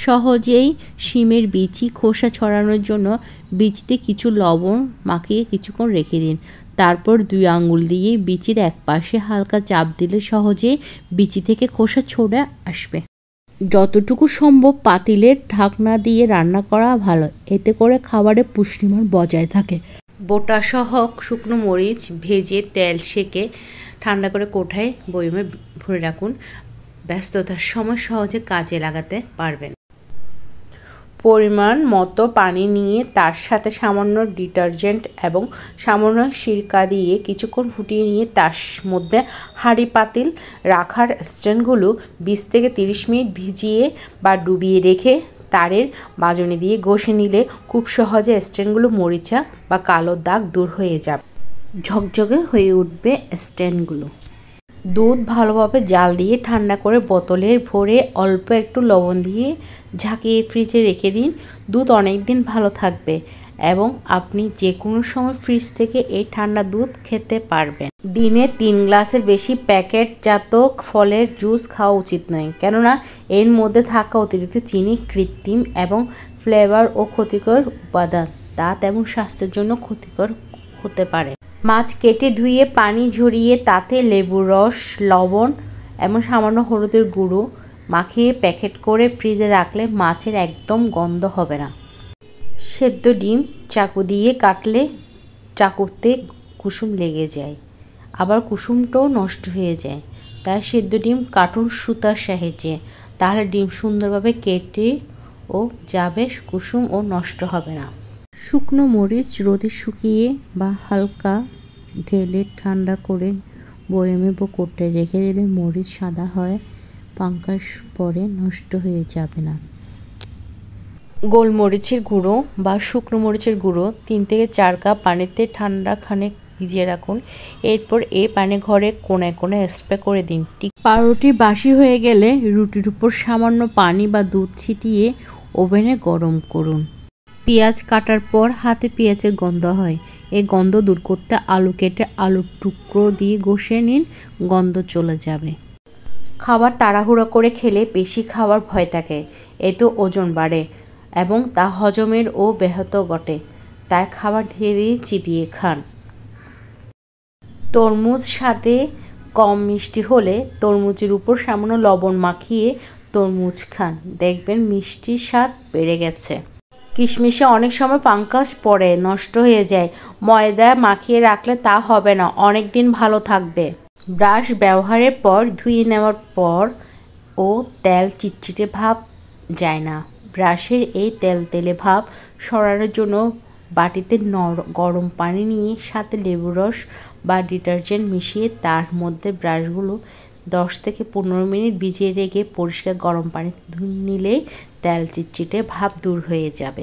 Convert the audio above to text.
সহজেই শিমের বিচি খোসা ছড়ানোর জন্য বিচিতে কিছু লবণ মাখিয়ে কিছুক্ষণ রেখে দিন। তারপর 2 আঙ্গুল দিয়ে বিচির এক পাশে হালকা চাপ দিলে সহজেই বিচি থেকে খোসা ছড়ে আসবে। যতটুকু সম্ভব পাতিলের ঢাকনা দিয়ে রান্না করা ভালো, এতে করে খাবারে পুষ্টিমান বজায় থাকে। বোটাসহ শুকনো মরিচ ভেজে তেল সেকে ঠান্ডা করে কোঠায় বয়মে ভরে রাখুন। ব্যস্ততার সময় সহজে কাজে লাগাতে পারবেন। পরিমাণ মতো পানি নিয়ে তার সাথে সামান্য ডিটারজেন্ট এবং সামান্য সিরকা দিয়ে কিছুক্ষণ ফুটিয়ে নিয়ে তার মধ্যে হাঁড়ি পাতিল রাখার স্ট্যান্ডগুলো 20 থেকে 30 মিনিট ভিজিয়ে বা ডুবিয়ে রেখে তারের মাজনি দিয়ে ঘষে নিলে খুব সহজে স্ট্যান্ডগুলো মরিচা বা কালো দাগ দূর হয়ে যাবে, ঝকঝকে হয়ে উঠবে স্ট্যান্ডগুলো। দুধ ভালোভাবে জাল দিয়ে ঠান্ডা করে বোতলে ভরে অল্প একটু লবণ দিয়ে ঝাঁকিয়ে ফ্রিজে রেখে দিন। দুধ অনেক দিন ভালো থাকবে এবং আপনি যে কোনো সময় ফ্রিজ থেকে এই ঠান্ডা দুধ খেতে পারবেন। দিনে 3 গ্লাসের বেশি প্যাকেটজাত ফলের জুস খাওয়া উচিত নয়, কেননা এর মধ্যে থাকা অতিরিক্ত চিনি, কৃত্রিম এবং ফ্লেভার ও ক্ষতিকর উপাদান দাঁত এবং স্বাস্থ্যের জন্য ক্ষতিকর হতে পারে। মাছ কেটে ধুয়ে পানি ঝরিয়ে তাতে লেবুর রস, লবণ এবং সামান্য হলুদের গুঁড়ো মাখিয়ে প্যাকেট করে ফ্রিজে রাখলে মাছের একদম গন্ধ হবে না। সেদ্ধ ডিম চাকু দিয়ে কাটলে চাকুতে কুসুম লেগে যায়, আবার কুসুমটাও নষ্ট হয়ে যায়। তাই সেদ্ধ ডিম কাটুন সুতার সাহায্যে, তাহলে ডিম সুন্দরভাবে কেটে ও যাবে, কুসুম ও নষ্ট হবে না। শুকনো মরিচ রোদে শুকিয়ে বা হালকা ঢেলে ঠান্ডা করে বয়মে বা কোটায় রেখে দিলে মরিচ সাদা হয়, পাঙ্কাশ পরে নষ্ট হয়ে যাবে না। গোলমরিচের গুঁড়ো বা শুকনো মরিচের গুঁড়ো 3 থেকে 4 কাপ পানিতে ঠান্ডা খানিক ভিজিয়ে রাখুন। এরপর এই পানি ঘরের কোণায় কোণায় স্প্রে করে দিন। পাউরুটি বাসি হয়ে গেলে রুটির উপর সামান্য পানি বা দুধ ছিটিয়ে ওভেনে গরম করুন। পেঁয়াজ কাটার পর হাতে পেঁয়াজের গন্ধ হয়, এই গন্ধ দূর করতে আলু কেটে আলুর টুকরো দিয়ে ঘষে নিন, গন্ধ চলে যাবে। খাবার তাড়াহুড়ো করে খেলে বেশি খাওয়ার ভয় থাকে, এতে ওজন বাড়ে এবং তা হজমের ও ব্যাহত ঘটে। তাই খাবার ধীরে ধীরে চিবিয়ে খান। তরমুজ স্বাদে কম মিষ্টি হলে তরমুজের উপর সামান্য লবণ মাখিয়ে তরমুজ খান, দেখবেন মিষ্টির স্বাদ বেড়ে গেছে। কিশমিশে অনেক সময় পাঙ্কাশ পড়ে নষ্ট হয়ে যায়, ময়দা মাখিয়ে রাখলে তা হবে না, অনেক দিন ভালো থাকবে। ব্রাশ ব্যবহারের পর ধুয়ে নেওয়ার পর ও তেল চিটচিটে ভাব যায় না। ব্রাশের এই তেলতেলে ভাব সরানোর জন্য বাটিতে গরম পানি নিয়ে সাথে লেবুর রস বা ডিটারজেন্ট মিশিয়ে তার মধ্যে ব্রাশগুলো 10 থেকে 15 মিনিট ভিজিয়ে রেখে পরিষ্কার গরম পানিতে ধুয়ে নিলেই তেল চিটচিটে ভাব দূর হয়ে যাবে।